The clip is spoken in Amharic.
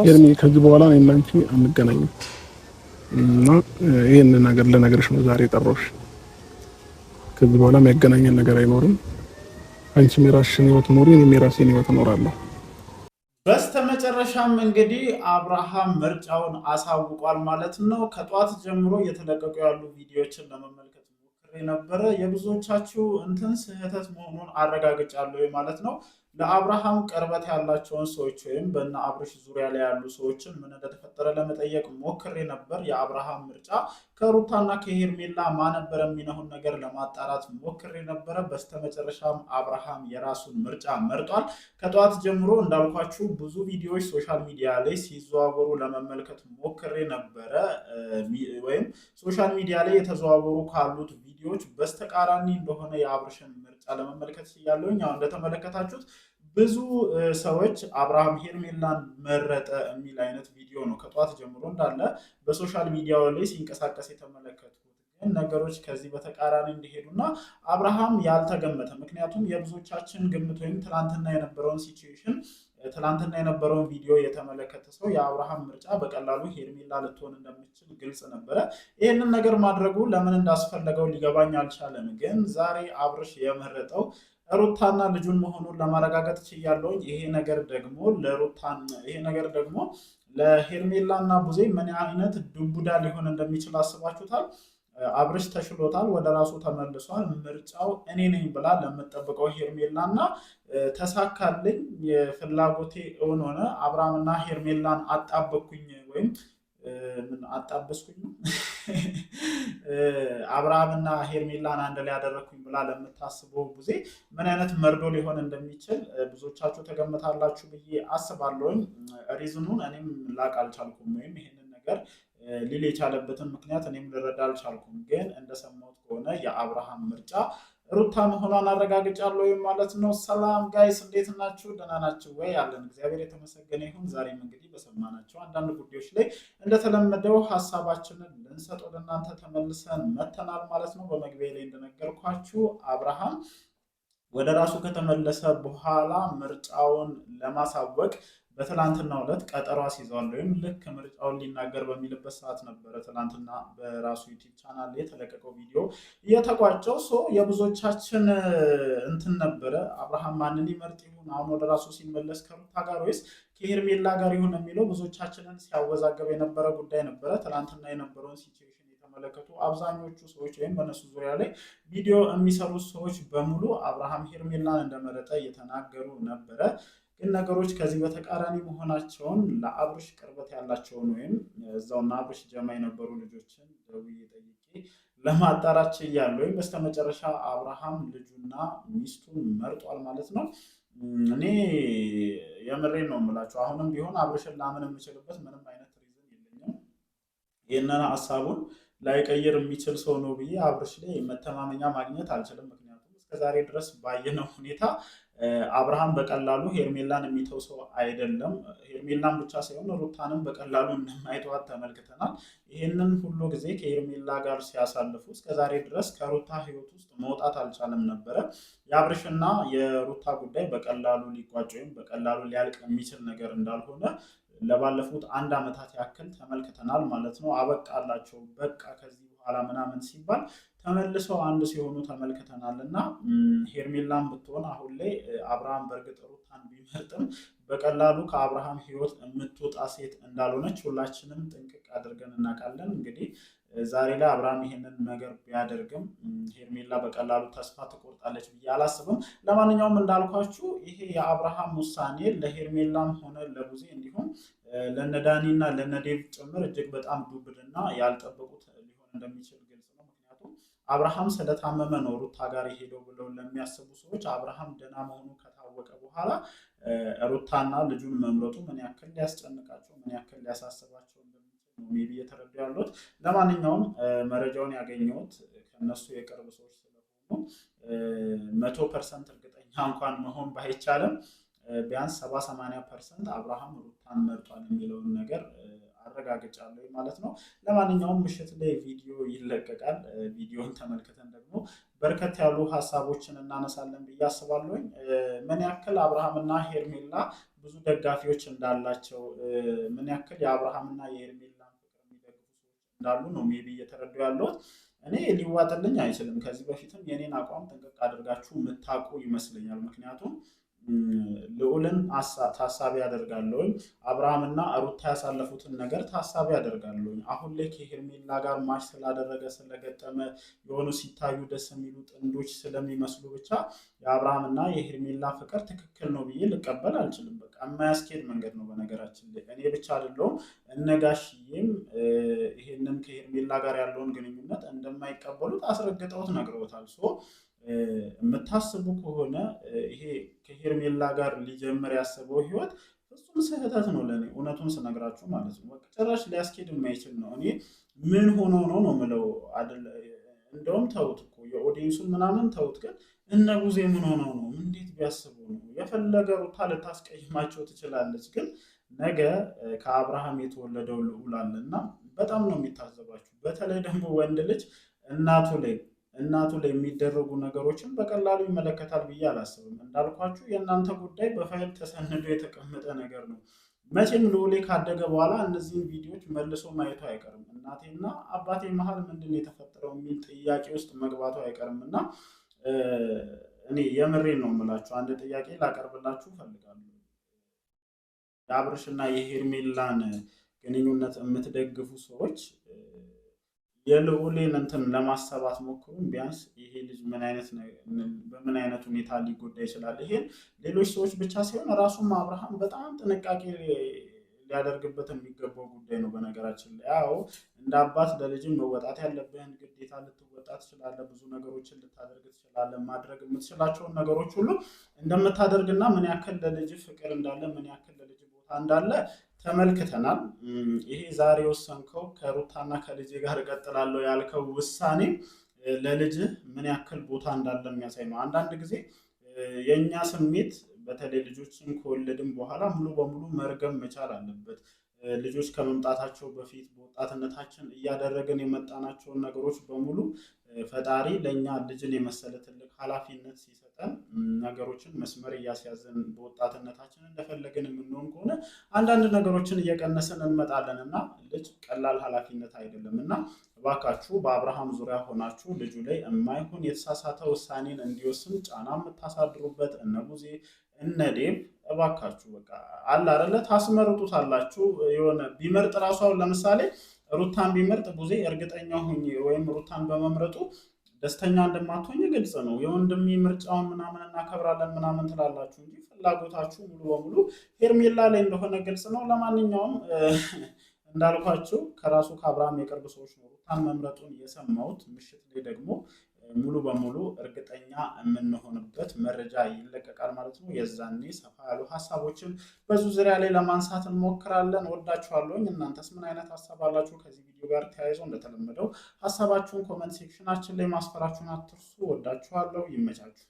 ሄርሜ ከዚህ በኋላ እኔና አንቺ አንገናኝም እና ይሄን ነገር ለነገርሽ ነው ዛሬ ጠራሁሽ። ከዚህ በኋላ የሚያገናኘን ነገር አይኖርም። አንቺም የራስሽን ህይወት ኑሪ፣ እኔም የራሴን ህይወት እኖራለሁ። በስተመጨረሻም እንግዲህ አብርሃም ምርጫውን አሳውቋል ማለት ነው። ከጧት ጀምሮ እየተለቀቁ ያሉ ቪዲዮዎችን ለመመልከት ሞክሬ ነበረ። የብዙዎቻችሁ እንትን ስህተት መሆኑን አረጋግጫለሁ ማለት ነው። ለአብርሃም ቅርበት ያላቸውን ሰዎች ወይም በእነ አብርሽ ዙሪያ ላይ ያሉ ሰዎችን ምን እንደተፈጠረ ለመጠየቅ ሞክሬ ነበር። የአብርሃም ምርጫ ከሩታና ከሄርሜላ ማን ነበር የሚነውን ነገር ለማጣራት ሞክሬ ነበረ። በስተመጨረሻም አብርሃም የራሱን ምርጫ መርጧል። ከጠዋት ጀምሮ እንዳልኳችሁ ብዙ ቪዲዮዎች ሶሻል ሚዲያ ላይ ሲዘዋወሩ ለመመልከት ሞክሬ ነበረ። ወይም ሶሻል ሚዲያ ላይ የተዘዋወሩ ካሉት ቪዲዮዎች በስተቃራኒ እንደሆነ የአብርሽን ምርጫ ለመመልከት ችያለሁኝ። አሁን እንደተመለከታችሁት ብዙ ሰዎች አብርሃም ሄርሜላን መረጠ የሚል አይነት ቪዲዮ ነው ከጧት ጀምሮ እንዳለ በሶሻል ሚዲያው ላይ ሲንቀሳቀስ የተመለከትኩት። ግን ነገሮች ከዚህ በተቃራኒ እንዲሄዱና አብርሃም ያልተገመተ ምክንያቱም የብዙዎቻችን ግምት ወይም ትናንትና የነበረውን ሲቹዌሽን ትናንትና የነበረውን ቪዲዮ የተመለከተ ሰው የአብርሃም ምርጫ በቀላሉ ሄርሜላ ልትሆን እንደምትችል ግልጽ ነበረ። ይህንን ነገር ማድረጉ ለምን እንዳስፈለገው ሊገባኝ አልቻለም። ግን ዛሬ አብርሽ የመረጠው ሩታና ልጁን መሆኑን ለማረጋገጥ ችያለሁኝ። ይሄ ነገር ደግሞ ለሄርሜላ እና ቡዜ ምን አይነት ዱቡዳ ሊሆን እንደሚችል አስባችሁታል? አብርሽ ተሽሎታል፣ ወደ ራሱ ተመልሷል። ምርጫው እኔ ነኝ ብላ ለምጠብቀው ሄርሜላ እና ተሳካልኝ፣ የፍላጎቴ እውን ሆነ፣ አብርሃምና ሄርሜላን አጣበኩኝ ወይም ምን አጣበስኩኝ ነው አብርሃምና ሄርሜላን አንድ ላይ ያደረኩኝ ብላ ለምታስበው ጊዜ ምን አይነት መርዶ ሊሆን እንደሚችል ብዙዎቻችሁ ተገምታላችሁ ብዬ አስባለሁኝ። ሪዝኑን እኔም ላቅ አልቻልኩም፣ ወይም ይሄንን ነገር ሊል የቻለበትን ምክንያት እኔም ልረዳ አልቻልኩም። ግን እንደሰማሁት ከሆነ የአብርሃም ምርጫ ሩታ መሆኗን አረጋግጫለሁ ማለት ነው። ሰላም ጋይስ፣ እንዴት ናችሁ? ደህና ናችሁ ወይ? ያለን እግዚአብሔር የተመሰገነ ይሁን። ዛሬም እንግዲህ በሰማናቸው አንዳንድ ጉዳዮች ላይ እንደተለመደው ሀሳባችንን ልንሰጥ ወደ እናንተ ተመልሰን መተናል ማለት ነው። በመግቢያ ላይ እንደነገርኳችሁ አብርሃም ወደ ራሱ ከተመለሰ በኋላ ምርጫውን ለማሳወቅ በትላንትናው ዕለት ቀጠሮ አስይዘዋል። ወይም ልክ ምርጫውን ሊናገር በሚልበት ሰዓት ነበረ ትላንትና በራሱ ዩቲዩብ ቻናል የተለቀቀው ቪዲዮ እየተቋጨው። የብዙዎቻችን እንትን ነበረ፣ አብርሃም ማንን ይመርጥ ይሁን አሁን ወደ ራሱ ሲመለስ ከሩታ ጋር ወይስ ከሄርሜላ ጋር ይሁን የሚለው ብዙዎቻችንን ሲያወዛገብ የነበረ ጉዳይ ነበረ። ትላንትና የነበረውን ሲቹዌሽን የተመለከቱ አብዛኞቹ ሰዎች ወይም በእነሱ ዙሪያ ላይ ቪዲዮ የሚሰሩ ሰዎች በሙሉ አብርሃም ሄርሜላን እንደመረጠ እየተናገሩ ነበረ። ግን ነገሮች ከዚህ በተቃራኒ መሆናቸውን ለአብርሽ ቅርበት ያላቸውን ወይም እዛውና አብርሽ ጀማ የነበሩ ልጆችን ደውዬ ጠይቄ ለማጣራት ችያለሁ። ወይም በስተመጨረሻ አብርሃም ልጁና ሚስቱን መርጧል ማለት ነው። እኔ የምሬን ነው የምላቸው። አሁንም ቢሆን አብርሽን ላምን የምችልበት ምንም አይነት ሪዝን የለኝም። ይህንን ሀሳቡን ላይቀይር የሚችል ሰው ነው ብዬ አብርሽ ላይ መተማመኛ ማግኘት አልችልም። ምክንያቱም እስከዛሬ ድረስ ባየነው ሁኔታ አብርሃም በቀላሉ ሄርሜላን የሚተው ሰው አይደለም። ሄርሜላን ብቻ ሳይሆን ሩታንም በቀላሉ እንደማይተዋት ተመልክተናል። ይህንን ሁሉ ጊዜ ከሄርሜላ ጋር ሲያሳልፉ እስከዛሬ ድረስ ከሩታ ሕይወት ውስጥ መውጣት አልቻለም ነበረ። የአብርሽና የሩታ ጉዳይ በቀላሉ ሊቋጭ ወይም በቀላሉ ሊያልቅ የሚችል ነገር እንዳልሆነ ለባለፉት 1 ዓመታት ያክል ተመልክተናል ማለት ነው። አበቃላቸው በቃ ከዚህ በኋላ ምናምን ሲባል ተመልሰው አንድ ሲሆኑ ተመልክተናል። እና ሄርሜላን ብትሆን አሁን ላይ አብርሃም በእርግጥ ሩታን ቢመርጥም በቀላሉ ከአብርሃም ሕይወት የምትወጣ ሴት እንዳልሆነች ሁላችንም ጥንቅቅ አድርገን እናውቃለን። እንግዲህ ዛሬ ላይ አብርሃም ይሄንን ነገር ቢያደርግም ሄርሜላ በቀላሉ ተስፋ ትቆርጣለች ብዬ አላስብም። ለማንኛውም እንዳልኳችሁ ይሄ የአብርሃም ውሳኔ ለሄርሜላም ሆነ ለቡዜ እንዲሁም ለነዳኒ እና ለነዴቭ ጭምር እጅግ በጣም ዱብድና ያልጠበቁት ሊሆን እንደሚችል ግልጽ ነው። ምክንያቱም አብርሃም ስለታመመ ነው ሩታ ጋር የሄደው ብለው ለሚያስቡ ሰዎች አብርሃም ደህና መሆኑ ከታወቀ በኋላ ሩታና ልጁን መምረጡ ምን ያክል ሊያስጨንቃቸው ምን ያክል ሊያሳስባቸው እንደሚችል ነው ሜቢ እየተረዱ ያሉት። ለማንኛውም መረጃውን ያገኘሁት ከነሱ የቅርብ ሰዎች ስለሆኑ 100% እርግጠኛ እንኳን መሆን ባይቻልም ቢያንስ 70-80% አብርሃም ሩታን መርጧል የሚለውን ነገር አረጋግጫለሁ ማለት ነው። ለማንኛውም ምሽት ላይ ቪዲዮ ይለቀቃል። ቪዲዮን ተመልክተን ደግሞ በርከት ያሉ ሀሳቦችን እናነሳለን ብዬ አስባለሁኝ። ምን ያክል አብርሃምና ሄርሜላ ብዙ ደጋፊዎች እንዳላቸው፣ ምን ያክል የአብርሃምና የሄርሜላን ፍቅር የሚደግፉ ሰዎች እንዳሉ ነው ሜቢ እየተረዱ ያለሁት። እኔ ሊዋጥልኝ አይችልም። ከዚህ በፊትም የኔን አቋም ጥንቅቅ አድርጋችሁ የምታውቁ ይመስለኛል። ምክንያቱም ልዑልን ታሳቢ አደርጋለሁኝ። አብርሃምና ሩታ ያሳለፉትን ነገር ታሳቢ አደርጋለሁኝ። አሁን ላይ ከሄርሜላ ጋር ማች ስላደረገ ስለገጠመ የሆኑ ሲታዩ ደስ የሚሉ ጥንዶች ስለሚመስሉ ብቻ የአብርሃምና የሄርሜላ ፍቅር ትክክል ነው ብዬ ልቀበል አልችልም። በቃ የማያስኬድ መንገድ ነው። በነገራችን ላይ እኔ ብቻ አይደለሁም እነጋሽዬም ይሄንን ከሄርሜላ ጋር ያለውን ግንኙነት እንደማይቀበሉት አስረግጠውት ነግረውታል። የምታስቡ ከሆነ ይሄ ከሄርሜላ ጋር ሊጀምር ያሰበው ህይወት ፍጹም ስህተት ነው። ለእኔ እውነቱን ስነግራችሁ ማለት ነው። በቃ ጭራሽ ሊያስኬድ የማይችል ነው። እኔ ምን ሆኖ ነው ምለው አይደለ። እንደውም ተውት እኮ የኦዲየንሱን ምናምን ተውት፣ ግን እነ ቡዜ ምን ሆነው ነው? እንዴት ቢያስቡ ነው? የፈለገ ሩታ ልታስቀይማቸው ትችላለች፣ ግን ነገ ከአብርሃም የተወለደው ልዑል አለና በጣም ነው የሚታዘባችሁ። በተለይ ደግሞ ወንድ ልጅ እናቱ ላይ የሚደረጉ ነገሮችን በቀላሉ ይመለከታል ብዬ አላስብም። እንዳልኳችሁ የእናንተ ጉዳይ በፋይል ተሰንዶ የተቀመጠ ነገር ነው። መቼም ልዑሌ ካደገ በኋላ እነዚህን ቪዲዮዎች መልሶ ማየቱ አይቀርም። እናቴና አባቴ መሀል ምንድን ነው የተፈጠረው የሚል ጥያቄ ውስጥ መግባቱ አይቀርም እና እኔ የምሬን ነው የምላችሁ። አንድ ጥያቄ ላቀርብላችሁ እፈልጋለሁ። የአብርሽና የሄርሜላን ግንኙነት የምትደግፉ ሰዎች የልዑሌን እንትን ለማሰባት ሞክሩም። ቢያንስ ይሄ ልጅ በምን አይነት ሁኔታ ሊጎዳ ይችላል? ይሄን ሌሎች ሰዎች ብቻ ሳይሆን ራሱም አብርሃም በጣም ጥንቃቄ ሊያደርግበት የሚገባው ጉዳይ ነው። በነገራችን ላይ ያው እንደ አባት ለልጅም መወጣት ያለብህን ግዴታ ልትወጣ ትችላለህ። ብዙ ነገሮችን ልታደርግ ትችላለህ። ማድረግ የምትችላቸውን ነገሮች ሁሉ እንደምታደርግና ምን ያክል ለልጅ ፍቅር እንዳለ፣ ምን ያክል ለልጅ ቦታ እንዳለ ተመልክተናል። ይሄ ዛሬ ወሰንከው ከሩታና ከልጅ ጋር እቀጥላለሁ ያልከው ውሳኔ ለልጅ ምን ያክል ቦታ እንዳለ የሚያሳይ ነው። አንዳንድ ጊዜ የእኛ ስሜት በተለይ ልጆችን ከወለድን በኋላ ሙሉ በሙሉ መርገም መቻል አለበት። ልጆች ከመምጣታቸው በፊት በወጣትነታችን እያደረግን የመጣናቸውን ነገሮች በሙሉ ፈጣሪ ለእኛ ልጅን የመሰለ ትልቅ ኃላፊነት ሲሰጠን ነገሮችን መስመር እያስያዘን በወጣትነታችን እንደፈለግን የምንሆን ከሆነ አንዳንድ ነገሮችን እየቀነስን እንመጣለን እና ልጅ ቀላል ኃላፊነት አይደለም እና እባካችሁ በአብርሃም ዙሪያ ሆናችሁ ልጁ ላይ የማይሆን የተሳሳተ ውሳኔን እንዲወስን ጫና የምታሳድሩበት እነ ቡዜ እነ ዴብ እባካችሁ በቃ አለ አይደለ ታስመርጡታላችሁ። የሆነ ቢመርጥ ራሱ አሁን ለምሳሌ ሩታን ቢመርጥ ቡዜ እርግጠኛ ሁኝ ወይም ሩታን በመምረጡ ደስተኛ እንደማትሆኝ ግልጽ ነው። የወንድሜ ምርጫውን ምናምን እናከብራለን ምናምን ትላላችሁ እንጂ ፍላጎታችሁ ሙሉ በሙሉ ሄርሜላ ላይ እንደሆነ ግልጽ ነው። ለማንኛውም እንዳልኳችሁ ከራሱ ከአብርሃም የቅርብ ሰዎች ነው ሩታን መምረጡን የሰማሁት። ምሽት ላይ ደግሞ ሙሉ በሙሉ እርግጠኛ የምንሆንበት መረጃ ይለቀቃል ማለት ነው። የዛኔ ሰፋ ያሉ ሀሳቦችን በዙ ዙሪያ ላይ ለማንሳት እንሞክራለን። ወዳችኋለሁኝ። እናንተስ ምን አይነት ሀሳብ አላችሁ? ከዚህ ቪዲዮ ጋር ተያይዞ እንደተለመደው ሀሳባችሁን ኮመንት ሴክሽናችን ላይ ማስፈራችሁን አትርሱ። ወዳችኋለሁ። ይመቻችሁ።